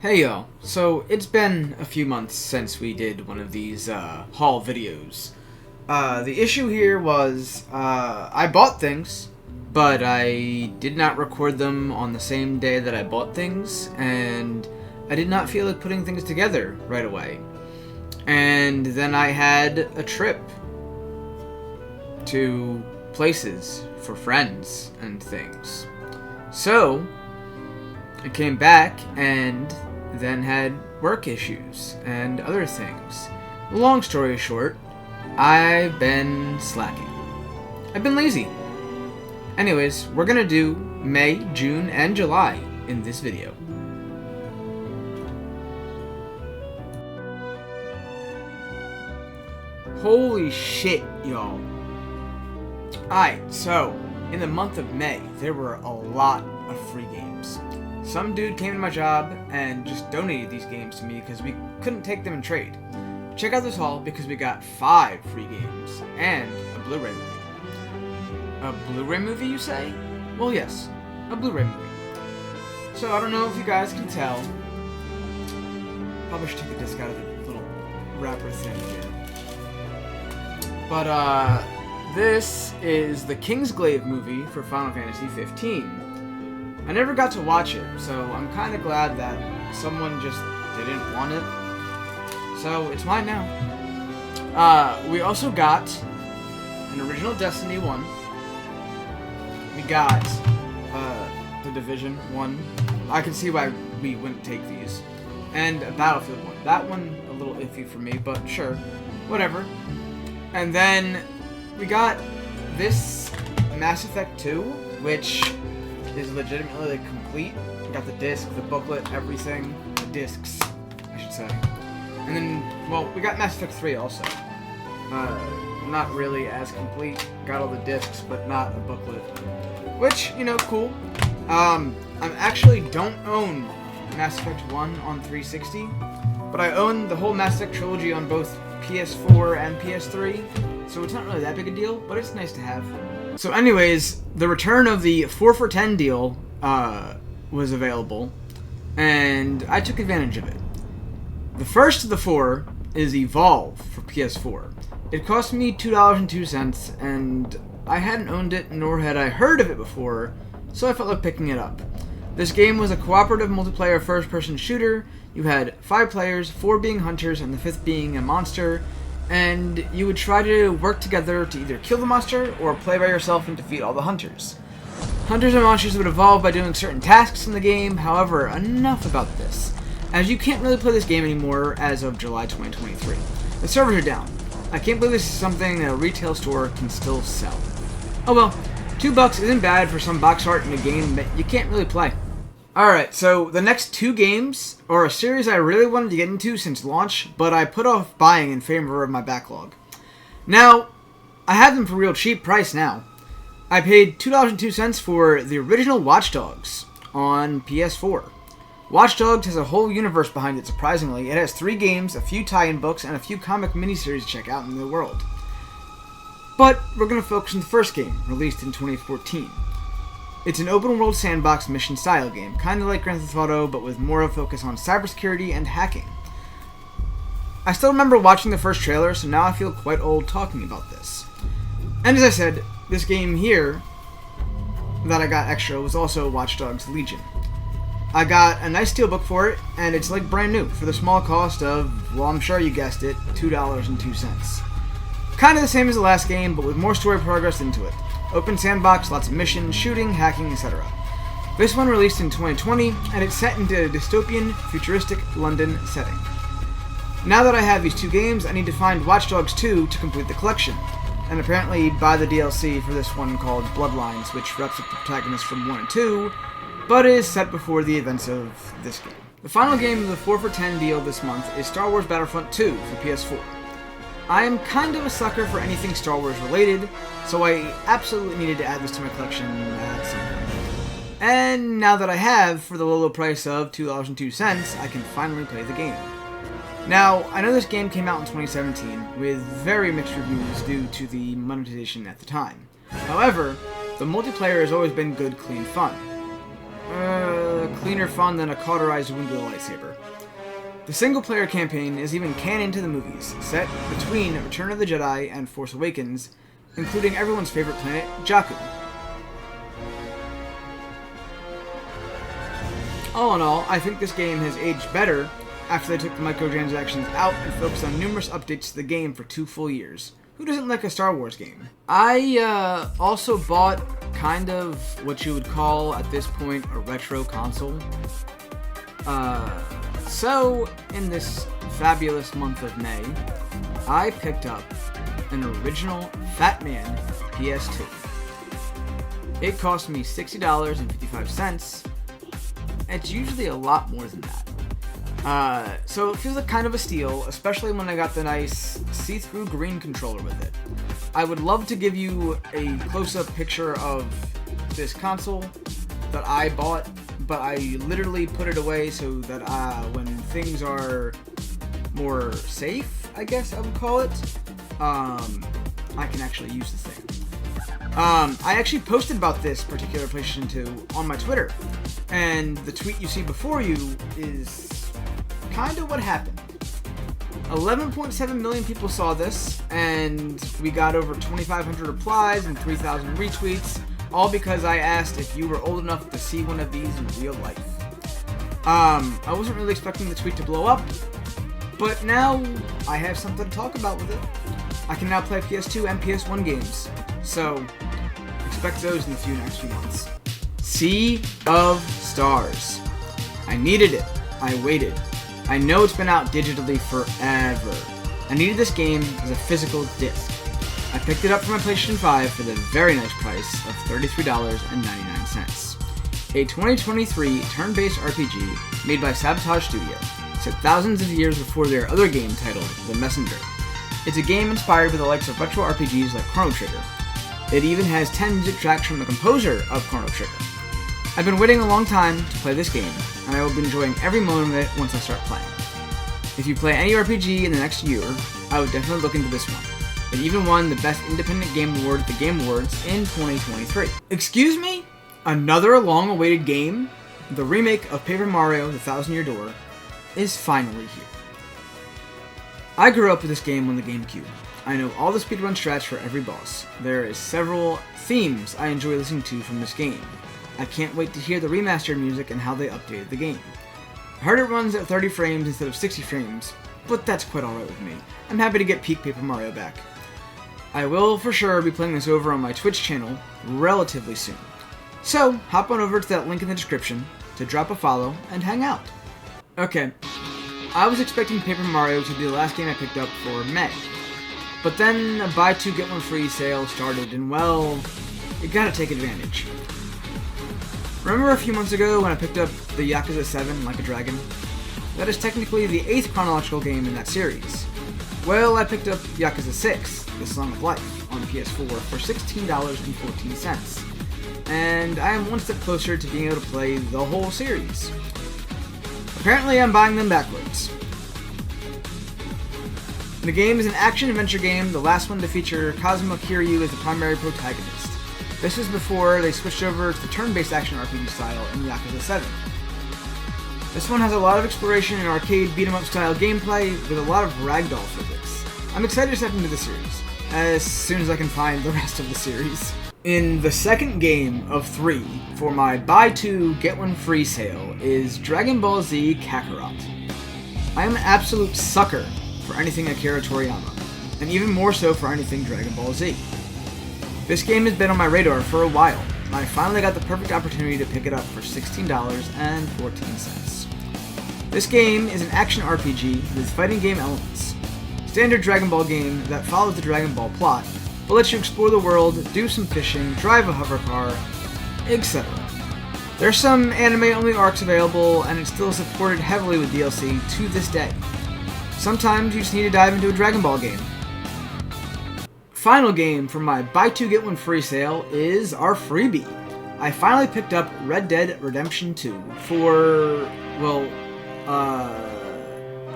Hey y'all, so it's been a few months since we did one of these haul videos. The issue here was I bought things, but I did not record them on the same day that I bought things, and I did not feel like putting things together right away. And then I had a trip to places for friends and things. So I came back and then had work issues and other things. Long story short, I've been slacking. I've been lazy. Anyways, we're gonna do May, June, and July in this video. Holy shit, y'all. Alright, so in the month of May, there were a lot of free games. Some dude came to my job and just donated these games to me because we couldn't take them in trade. Check out this haul because we got 5 free games and a Blu-ray movie. A Blu-ray movie, you say? Well, yes, a Blu-ray movie. So I don't know if you guys can tell. Probably should take the disc out of the little wrapper thing here. But this is the Kingsglaive movie for Final Fantasy 15. I never got to watch it, so I'm kind of glad that someone just didn't want it. So it's mine now. We also got an original Destiny 1. We got the Division 1. I can see why we wouldn't take these. And a Battlefield 1. That one a little iffy for me, but sure. Whatever. And then we got this Mass Effect 2, which is legitimately complete. Got the disc, the booklet, everything. The discs, I should say. And then, well, we got Mass Effect 3 also. Not really as complete. Got all the discs, but not a booklet. Which, you know, cool. I actually don't own Mass Effect 1 on 360, but I own the whole Mass Effect trilogy on both PS4 and PS3, so it's not really that big a deal, but it's nice to have. So anyways, the return of the 4 for 10 deal was available, and I took advantage of it. The first of the 4 is Evolve for PS4. It cost me $2.02, and I hadn't owned it, nor had I heard of it before, so I felt like picking it up. This game was a cooperative multiplayer first-person shooter. You had 5 players, 4 being hunters, and the 5th being a monster, and you would try to work together to either kill the monster or play by yourself and defeat all the hunters. Hunters and monsters would evolve by doing certain tasks in the game. However, enough about this, as you can't really play this game anymore as of July 2023. The servers are down. I can't believe this is something that a retail store can still sell. Oh well, $2 isn't bad for some box art in a game that you can't really play. Alright, so the next 2 games are a series I really wanted to get into since launch, but I put off buying in favor of my backlog. Now, I have them for real cheap price now. I paid $2.02 for the original Watch Dogs on PS4. Watch Dogs has a whole universe behind it, surprisingly. It has 3 games, a few tie-in books, and a few comic miniseries to check out in the world. But we're going to focus on the first game, released in 2014. It's an open-world sandbox mission-style game, kind of like Grand Theft Auto, but with more of a focus on cybersecurity and hacking. I still remember watching the first trailer, so now I feel quite old talking about this. And as I said, this game here that I got extra was also Watch Dogs Legion. I got a nice steelbook for it, and it's like brand new, for the small cost of, well, I'm sure you guessed it, $2.02. Kind of the same as the last game, but with more story progress into it. Open sandbox, lots of missions, shooting, hacking, etc. This one released in 2020, and it's set into a dystopian, futuristic London setting. Now that I have these 2 games, I need to find Watch Dogs 2 to complete the collection, and apparently buy the DLC for this one called Bloodlines, which wraps up the protagonists from 1 and 2, but is set before the events of this game. The final game of the 4 for 10 deal this month is Star Wars Battlefront 2 for PS4. I am kind of a sucker for anything Star Wars related, so I absolutely needed to add this to my collection at some point. And now that I have, for the low price of $2.02, I can finally play the game. Now, I know this game came out in 2017, with very mixed reviews due to the monetization at the time. However, the multiplayer has always been good, clean fun. cleaner fun than a cauterized wound with a lightsaber. The single-player campaign is even canon to the movies, set between Return of the Jedi and Force Awakens, including everyone's favorite planet, Jakku. All in all, I think this game has aged better after they took the microtransactions out and focused on numerous updates to the game for 2 full years. Who doesn't like a Star Wars game? I also bought kind of what you would call, at this point, a retro console. So, in this fabulous month of May, I picked up an original Fat Man PS2. It cost me $60.55. It's usually a lot more than that. So it feels like kind of a steal, especially when I got the nice see-through green controller with it. I would love to give you a close-up picture of this console that I bought, but I literally put it away so that when things are more safe, I guess I would call it, I can actually use the thing. I actually posted about this particular PlayStation 2 on my Twitter, and the tweet you see before you is kind of what happened. 11.7 million people saw this, and we got over 2,500 replies and 3,000 retweets, all because I asked if you were old enough to see one of these in real life. I wasn't really expecting the tweet to blow up, but now I have something to talk about with it. I can now play PS2 and PS1 games, so expect those in the next few months. Sea of Stars. I needed it. I waited. I know it's been out digitally forever. I needed this game as a physical disc. I picked it up for my PlayStation 5 for the very nice price of $33.99. A 2023 turn-based RPG made by Sabotage Studio, set thousands of years before their other game titled The Messenger. It's a game inspired by the likes of retro RPGs like Chrono Trigger. It even has 10 music tracks from the composer of Chrono Trigger. I've been waiting a long time to play this game, and I will be enjoying every moment of it once I start playing. If you play any RPG in the next year, I would definitely look into this one. It even won the Best Independent Game Award at the Game Awards in 2023. Excuse me? Another long-awaited game? The remake of Paper Mario: The Thousand Year Door is finally here. I grew up with this game on the GameCube. I know all the speedrun strats for every boss. There is several themes I enjoy listening to from this game. I can't wait to hear the remastered music and how they updated the game. I heard it runs at 30 frames instead of 60 frames, but that's quite alright with me. I'm happy to get peak Paper Mario back. I will for sure be playing this over on my Twitch channel relatively soon. So, hop on over to that link in the description to drop a follow and hang out. Okay, I was expecting Paper Mario to be the last game I picked up for May. But then a buy 2 get 1 free sale started, and well, you gotta take advantage. Remember a few months ago when I picked up the Yakuza 7 Like a Dragon? That is technically the 8th chronological game in that series. Well, I picked up Yakuza 6, The Song of Life, on PS4 for $16.14. And I am one step closer to being able to play the whole series. Apparently I'm buying them backwards. The game is an action-adventure game, the last one to feature Kazuma Kiryu as the primary protagonist. This was before they switched over to the turn-based action RPG style in Yakuza 7. This one has a lot of exploration and arcade beat-em-up style gameplay with a lot of ragdoll physics. I'm excited to step into the series, as soon as I can find the rest of the series. In the second game of 3 for my buy 2 get 1 free sale is Dragon Ball Z Kakarot. I am an absolute sucker for anything Akira Toriyama, and even more so for anything Dragon Ball Z. This game has been on my radar for a while, and I finally got the perfect opportunity to pick it up for $16.14. This game is an action RPG with fighting game elements. Standard Dragon Ball game that follows the Dragon Ball plot, but lets you explore the world, do some fishing, drive a hover car, etc. There's some anime-only arcs available, and it's still supported heavily with DLC to this day. Sometimes you just need to dive into a Dragon Ball game. Final game from my buy 2 get 1 free sale is our freebie. I finally picked up Red Dead Redemption 2 for, well,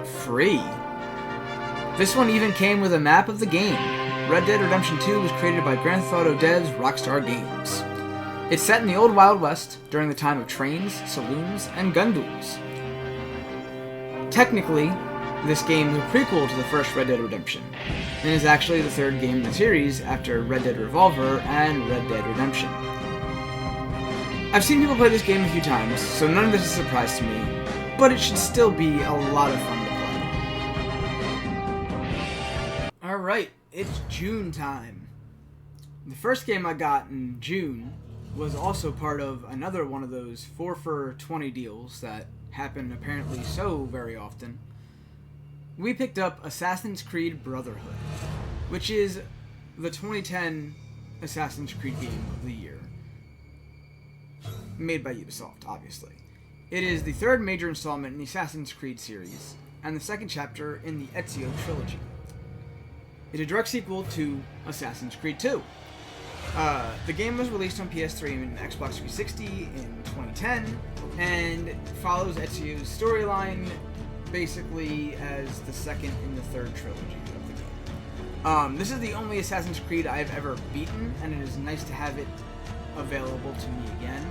free. This one even came with a map of the game. Red Dead Redemption 2 was created by Grand Theft Auto devs Rockstar Games. It's set in the old Wild West during the time of trains, saloons, and gun duels. Technically, this game is a prequel to the first Red Dead Redemption, and is actually the third game in the series after Red Dead Revolver and Red Dead Redemption. I've seen people play this game a few times, so none of this is a surprise to me, but it should still be a lot of fun to play. Alright, it's June time. The first game I got in June was also part of another one of those 4 for $20 deals that happen apparently so very often. We picked up Assassin's Creed Brotherhood, which is the 2010 Assassin's Creed game of the year. Made by Ubisoft, obviously. It is the third major installment in the Assassin's Creed series, and the second chapter in the Ezio trilogy. It's a direct sequel to Assassin's Creed 2. The game was released on PS3 and Xbox 360 in 2010, and follows Ezio's storyline basically as the second in the third trilogy of the game. This is the only Assassin's Creed I've ever beaten, and it is nice to have it available to me again.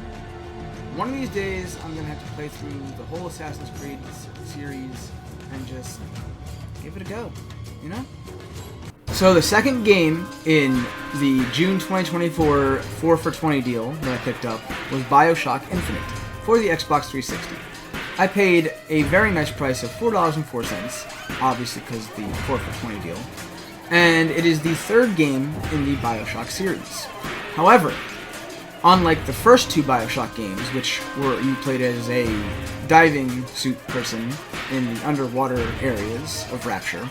One of these days, I'm going to have to play through the whole Assassin's Creed series and just give it a go, you know? So the second game in the June 2024 4 for $20 deal that I picked up was BioShock Infinite for the Xbox 360. I paid a very nice price of $4.04, obviously because the 4 for $20 deal, and it is the third game in the BioShock series. However, unlike the first 2 BioShock games, which were you played as a diving suit person in the underwater areas of Rapture,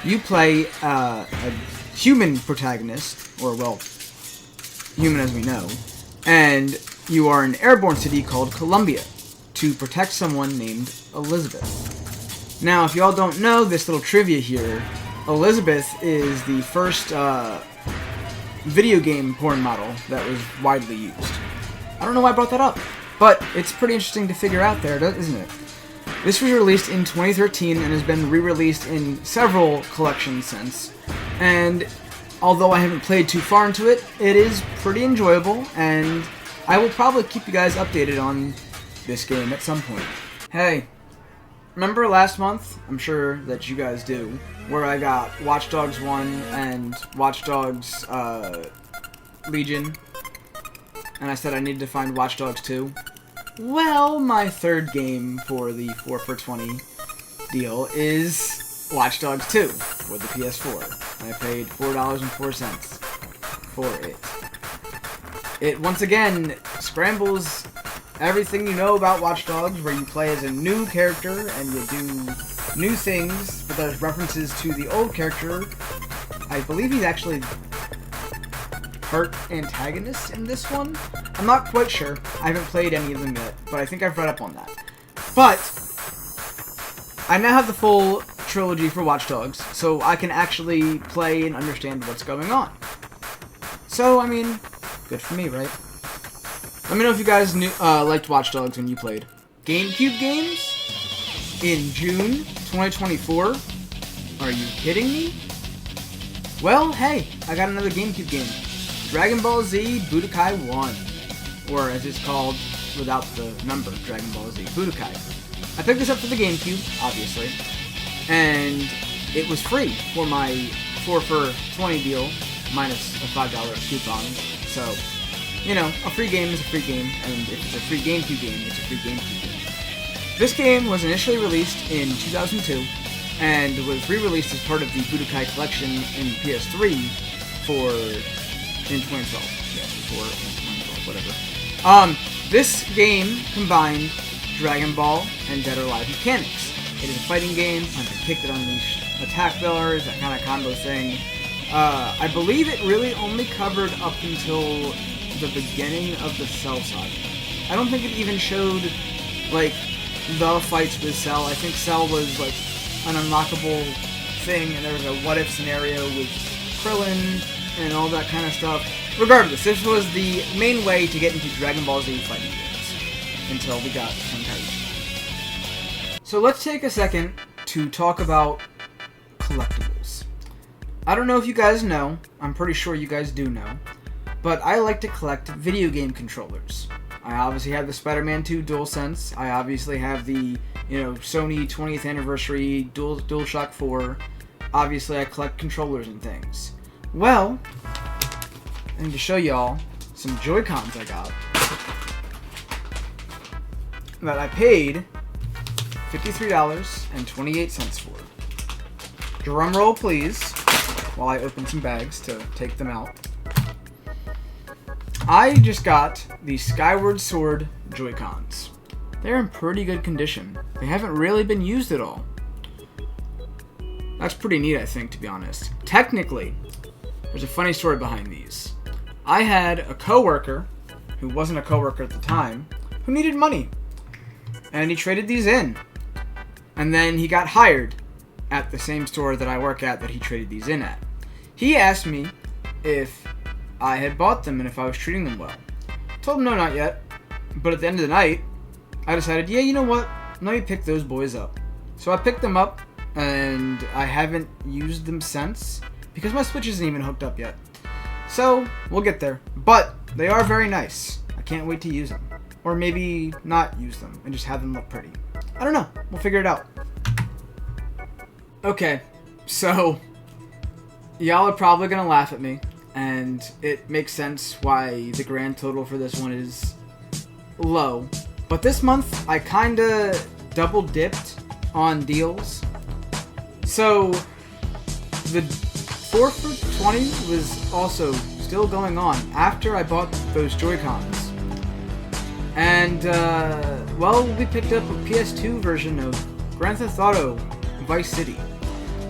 you play a human protagonist, or well, human as we know, and you are in an airborne city called Columbia to protect someone named Elizabeth. Now, if y'all don't know this little trivia here, Elizabeth is the first video game porn model that was widely used. I don't know why I brought that up, but it's pretty interesting to figure out there, isn't it? This was released in 2013 and has been re-released in several collections since, and although I haven't played too far into it, it is pretty enjoyable, and I will probably keep you guys updated on this game at some point. Hey, remember last month? I'm sure that you guys do, where I got Watch Dogs 1 and Watch Dogs Legion, and I said I needed to find Watch Dogs 2? Well, my third game for the 4 for $20 deal is Watch Dogs 2 for the PS4. I paid $4.04 for it. It once again scrambles everything you know about Watch Dogs, where you play as a new character and you do new things, but there's references to the old character. I believe he's actually part antagonist in this one. I'm not quite sure. I haven't played any of them yet, but I think I've read up on that. But I now have the full trilogy for Watch Dogs, so I can actually play and understand what's going on. So, I mean, good for me, right? Let me know if you guys liked Watch Dogs when you played. GameCube games? In June 2024? Are you kidding me? Well, hey, I got another GameCube game. Dragon Ball Z Budokai 1. Or as it's called without the number, Dragon Ball Z Budokai. I picked this up for the GameCube, obviously. And it was free for my 4 for $20 deal, minus a $5 coupon. So, you know, a free game is a free game, and if it's a free GameCube game, it's a free GameCube game. This game was initially released in 2002, and was re-released as part of the Budokai Collection in PS3 in 2012. Yeah, before in 2012, whatever. This game combined Dragon Ball and Dead or Alive mechanics. It is a fighting game, punch and kick that unleash attack bars, that kind of combo thing. I believe it really only covered up until the beginning of the Cell saga. I don't think it even showed, like, the fights with Cell. I think Cell was, like, an unlockable thing, and there was a what-if scenario with Krillin and all that kind of stuff. Regardless, this was the main way to get into Dragon Ball Z fighting games, until we got Tenkaichi. So let's take a second to talk about collectibles. I don't know if you guys know, I'm pretty sure you guys do know, but I like to collect video game controllers. I obviously have the Spider-Man 2 DualSense. I obviously have the, Sony 20th anniversary DualShock 4. Obviously, I collect controllers and things. Well, I need to show y'all some Joy-Cons I got that I paid $53.28 for. Drum roll, please, while I open some bags to take them out. I just got the Skyward Sword Joy-Cons. They're in pretty good condition. They haven't really been used at all. That's pretty neat, I think, to be honest. Technically, there's a funny story behind these. I had a coworker, who wasn't a coworker at the time, who needed money. And he traded these in. And then he got hired at the same store that I work at that he traded these in at. He asked me if I had bought them and if I was treating them well. I told him no, not yet. But at the end of the night, I decided, yeah, you know what? Let me pick those boys up. So I picked them up, and I haven't used them since because my Switch isn't even hooked up yet. So we'll get there. But they are very nice. I can't wait to use them. Or maybe not use them and just have them look pretty. I don't know. We'll figure it out. Okay, so y'all are probably going to laugh at me. And it makes sense why the grand total for this one is low. But this month, I kinda double dipped on deals. So, the 4 for 20 was also still going on after I bought those Joy-Cons. And, we picked up a PS2 version of Grand Theft Auto Vice City.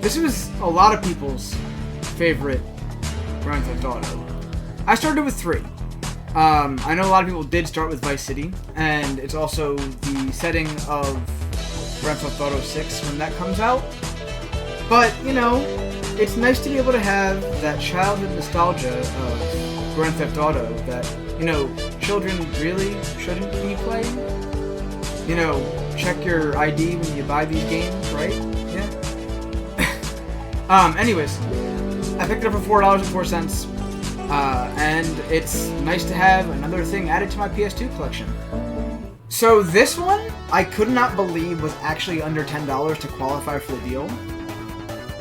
This was a lot of people's favorite Grand Theft Auto. I started with 3. I know a lot of people did start with Vice City, and it's also the setting of Grand Theft Auto 6 when that comes out. But, it's nice to be able to have that childhood nostalgia of Grand Theft Auto that, children really shouldn't be playing. Check your ID when you buy these games, right? Yeah. Anyways. I picked it up for $4.04, and it's nice to have another thing added to my PS2 collection. So this one, I could not believe was actually under $10 to qualify for the deal.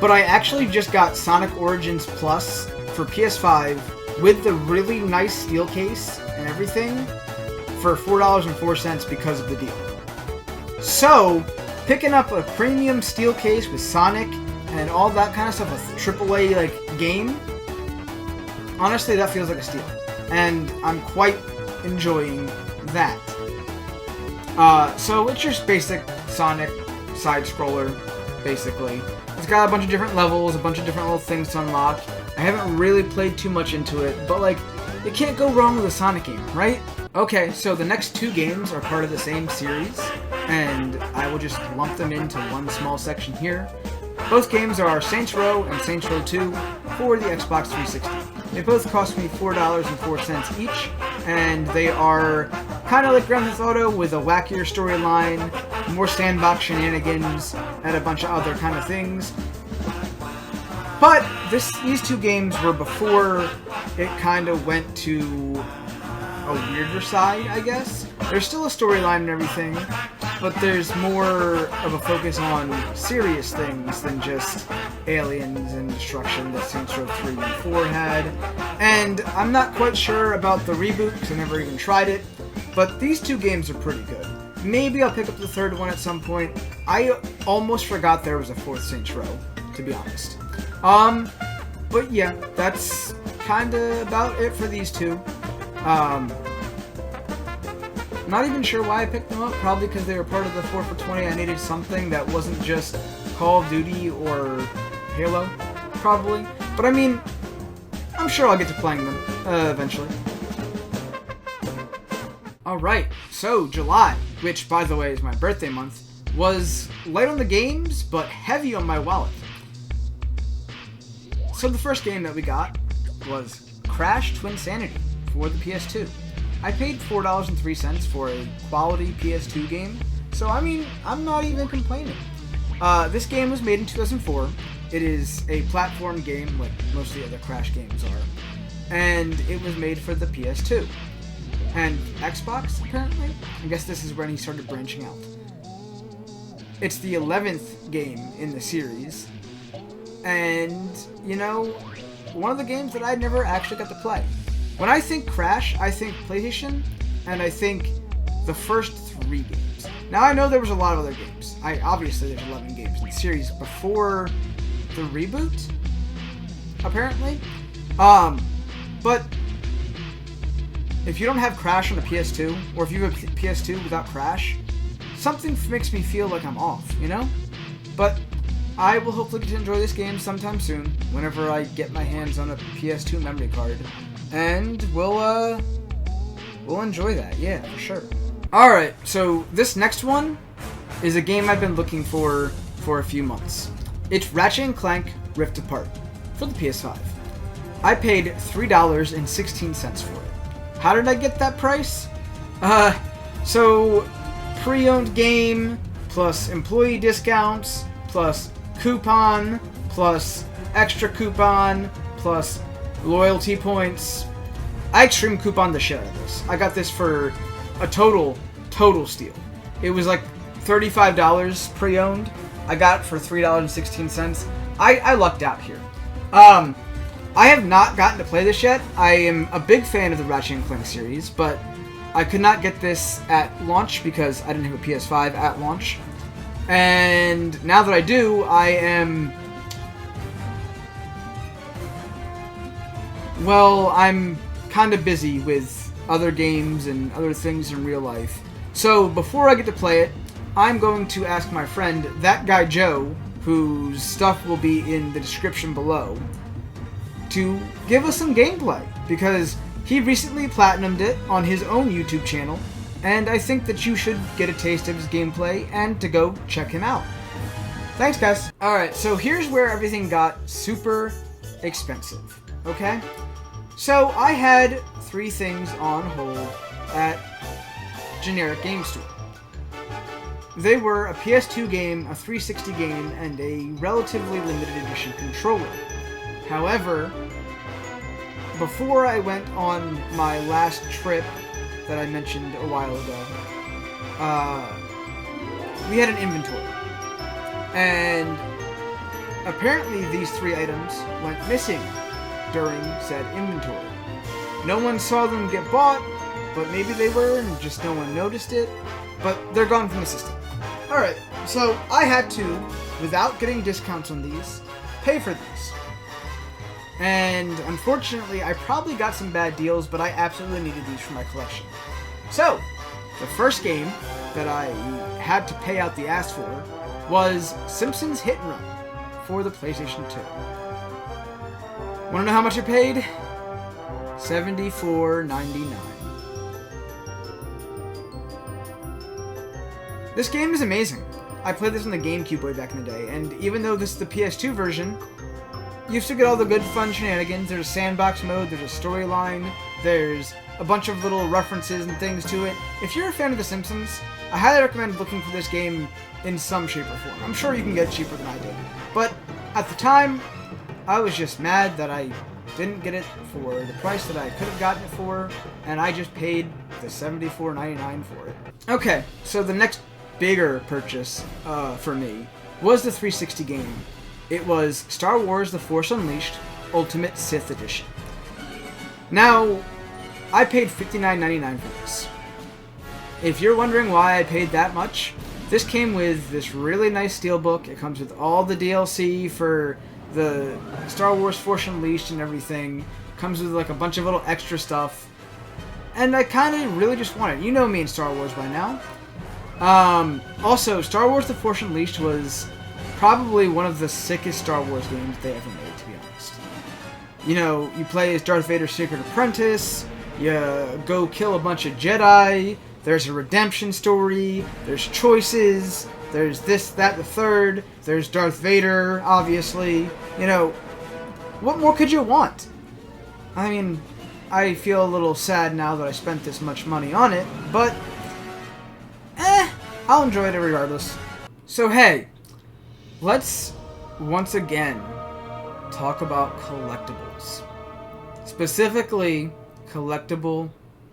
But I actually just got Sonic Origins Plus for PS5 with the really nice steel case and everything for $4.04 because of the deal. So, picking up a premium steel case with Sonic and all that kind of stuff, a AAA game, honestly, that feels like a steal. And I'm quite enjoying that. So it's just basic Sonic side-scroller, basically. It's got a bunch of different levels, a bunch of different little things to unlock. I haven't really played too much into it, but you can't go wrong with a Sonic game, right? Okay, so the next 2 games are part of the same series, and I will just lump them into one small section here. Both games are Saints Row and Saints Row 2 for the Xbox 360. They both cost me $4.04 each, and they are kind of like Grand Theft Auto with a wackier storyline, more sandbox shenanigans, and a bunch of other kind of things. But these 2 games were before it kind of went to a weirder side, I guess. There's still a storyline and everything, but there's more of a focus on serious things than just aliens and destruction that Saints Row 3 and 4 had. And I'm not quite sure about the reboot because I never even tried it, but these 2 games are pretty good. Maybe I'll pick up the 3rd one at some point. I almost forgot there was a 4th Saints Row, to be honest. But yeah, that's kinda about it for these 2. Not even sure why I picked them up, probably because they were part of the 4 for 20. I needed something that wasn't just Call of Duty or Halo, probably. But I mean, I'm sure I'll get to playing them, eventually. Alright, so July, which by the way is my birthday month, was light on the games, but heavy on my wallet. So the first game that we got was Crash Twinsanity for the PS2. I paid $4.03 for a quality PS2 game, so I mean, I'm not even complaining. This game was made in 2004. It is a platform game, like most of the other Crash games are. and it was made for the PS2 and Xbox, apparently. I guess this is when he started branching out. It's the 11th game in the series, and, you know, one of the games that I never actually got to play. When I think Crash, I think PlayStation, and I think the first 3 games. Now, I know there was a lot of other games. Obviously, there's 11 games in the series before the reboot, apparently. But if you don't have Crash on the PS2, or if you have a PS2 without Crash, something makes me feel like I'm off, you know? But I will hopefully get to enjoy this game sometime soon, whenever I get my hands on a PS2 memory card. And we'll enjoy that, yeah, for sure. Alright, so this next one is a game I've been looking for a few months. It's Ratchet & Clank Rift Apart for the PS5. I paid $3.16 for it. How did I get that price? So pre-owned game, plus employee discounts, plus coupon, plus extra coupon, plus loyalty points. I extreme coupon the shit out of this. I got this for a total steal. It was like $35 pre-owned. I got it for $3.16. I lucked out here. I have not gotten to play this yet. I am a big fan of the Ratchet & Clank series, but I could not get this at launch because I didn't have a PS5 at launch. And now that I do, I am... well, I'm kind of busy with other games and other things in real life. So before I get to play it, I'm going to ask my friend, That Guy Joe, whose stuff will be in the description below, to give us some gameplay, because he recently platinumed it on his own YouTube channel, and I think that you should get a taste of his gameplay and to go check him out. Thanks, guys. Alright, so here's where everything got super expensive, okay? So I had 3 things on hold at Generic Game Store. They were a PS2 game, a 360 game, and a relatively limited edition controller. However, before I went on my last trip that I mentioned a while ago, we had an inventory. And apparently these 3 items went missing during said inventory. No one saw them get bought, but maybe they were and just no one noticed it. But they're gone from the system. Alright, so I had to, without getting discounts on these, pay for these. And unfortunately, I probably got some bad deals, but I absolutely needed these for my collection. So, the first game that I had to pay out the ass for was Simpsons Hit and Run for the PlayStation 2. Want to know how much I paid? $74.99. This game is amazing. I played this on the GameCube way back in the day, and even though this is the PS2 version, you still get all the good fun shenanigans. There's a sandbox mode, there's a storyline, there's a bunch of little references and things to it. If you're a fan of The Simpsons, I highly recommend looking for this game in some shape or form. I'm sure you can get it cheaper than I did. But at the time, I was just mad that I didn't get it for the price that I could have gotten it for, and I just paid the $74.99 for it. Okay, so the next bigger purchase for me was the 360 game. It was Star Wars The Force Unleashed Ultimate Sith Edition. Now, I paid $59.99 for this. If you're wondering why I paid that much, this came with this really nice steelbook. It comes with all the DLC for the Star Wars Force Unleashed and everything. Comes with like a bunch of little extra stuff. And I kind of really just want it. You know me and Star Wars by now. Also, Star Wars The Force Unleashed was probably one of the sickest Star Wars games they ever made, to be honest. You know, you play as Darth Vader's secret apprentice, you go kill a bunch of Jedi, there's a redemption story, there's choices, there's this, that, the third, there's Darth Vader, obviously. You know, what more could you want? I mean, I feel a little sad now that I spent this much money on it, but I'll enjoy it regardless. So hey, let's once again talk about collectibles. Specifically, collectible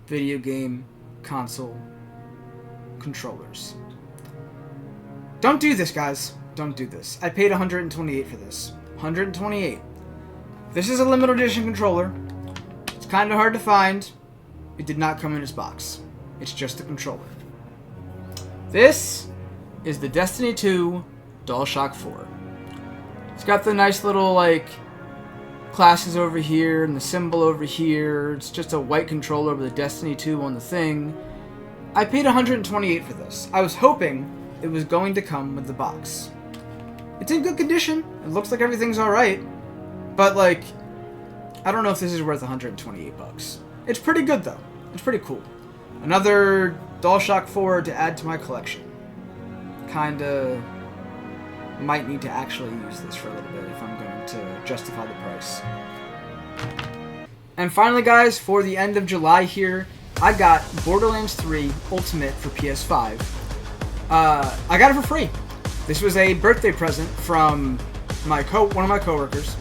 video game console controllers. Don't do this, guys. Don't do this. I paid $128 for this. $128. This is a limited edition controller. It's kind of hard to find. It did not come in its box. It's just a controller. This is the Destiny 2 DualShock 4. It's got the nice little, like, classes over here and the symbol over here. It's just a white controller with a Destiny 2 on the thing. I paid $128 for this. I was hoping it was going to come with the box. It's in good condition. It looks like everything's alright. But, like, I don't know if this is worth $128. It's pretty good, though. It's pretty cool. Another DualShock 4 to add to my collection. Kinda might need to actually use this for a little bit if I'm going to justify the price. And finally, guys, for the end of July here, I got Borderlands 3 Ultimate for PS5. I got it for free. This was a birthday present from one of my coworkers.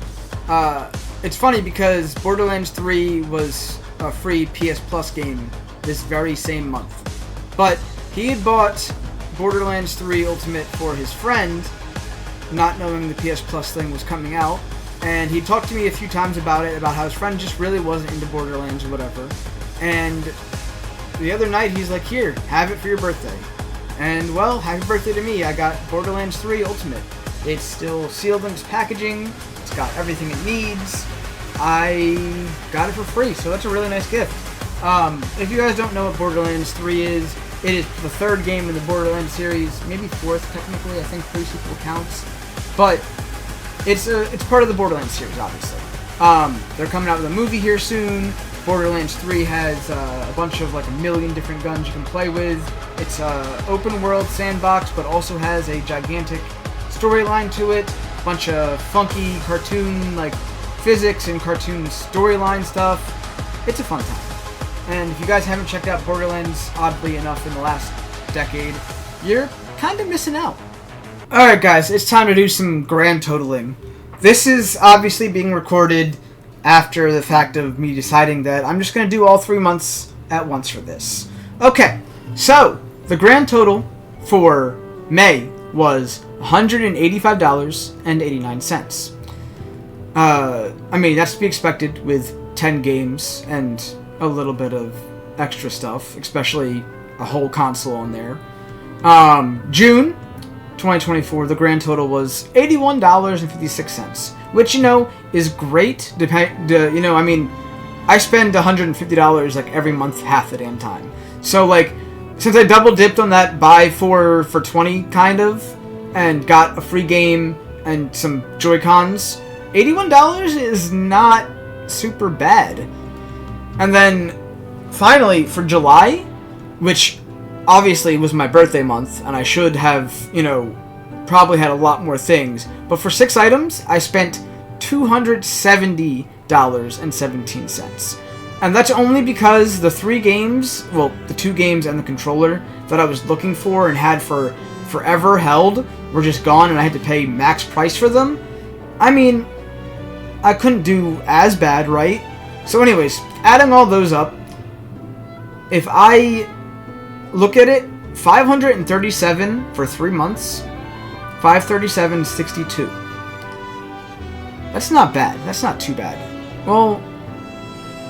It's funny because Borderlands 3 was a free PS Plus game this very same month. But he had bought Borderlands 3 Ultimate for his friend, not knowing the PS Plus thing was coming out. And he talked to me a few times about it, about how his friend just really wasn't into Borderlands or whatever. And the other night he's like, here, have it for your birthday. And, well, happy birthday to me. I got Borderlands 3 Ultimate. It's still sealed in its packaging. It's got everything it needs. I got it for free, so that's a really nice gift. If you guys don't know what Borderlands 3 is, it is the third game in the Borderlands series, maybe fourth technically. I think pre-sequel counts. But it's part of the Borderlands series, obviously. They're coming out with a movie here soon. Borderlands 3 has a bunch of, like, a million different guns you can play with. It's an open world sandbox, but also has a gigantic storyline to it. A bunch of funky cartoon, like, physics and cartoon storyline stuff. It's a fun time. And if you guys haven't checked out Borderlands, oddly enough, in the last decade, you're kind of missing out. Alright, guys, it's time to do some grand totaling. This is obviously being recorded after the fact of me deciding that I'm just going to do all 3 months at once for this. Okay, so the grand total for May was $185.89. I mean, that's to be expected with 10 games and a little bit of extra stuff, especially a whole console on there. June 2024, the grand total was $81.56, which, you know, is great. You know, I mean, I spend $150 like every month half the damn time. So, like, since I double dipped on that buy for 20 kind of, and got a free game and some Joy-Cons, $81 is not super bad. And then finally for July, which obviously was my birthday month, and I should have, you know, probably had a lot more things, but for 6 items I spent $270.17. And that's only because the 3 games, well, the 2 games and the controller that I was looking for and had for forever held were just gone, and I had to pay max price for them. I mean, I couldn't do as bad, right? So anyways, adding all those up, if I look at it, 537 for 3 months, 537.62. That's not bad. That's not too bad. Well,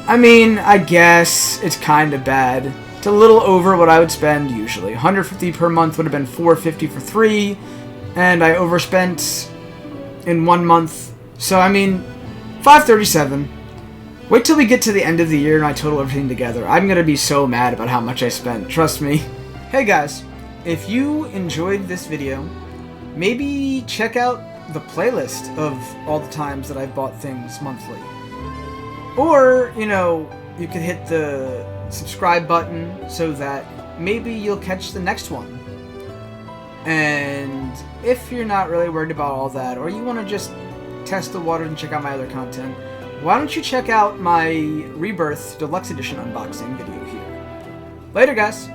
I mean, I guess it's kind of bad. It's a little over what I would spend usually. $150 per month would have been $450 for 3, and I overspent in 1 month. So, I mean, $537. Wait till we get to the end of the year and I total everything together. I'm going to be so mad about how much I spent. Trust me. Hey guys, if you enjoyed this video, maybe check out the playlist of all the times that I've bought things monthly. Or, you know, you could hit the subscribe button so that maybe you'll catch the next one. And if you're not really worried about all that, or you want to just test the water and check out my other content, why don't you check out my Rebirth Deluxe Edition unboxing video here. Later, guys!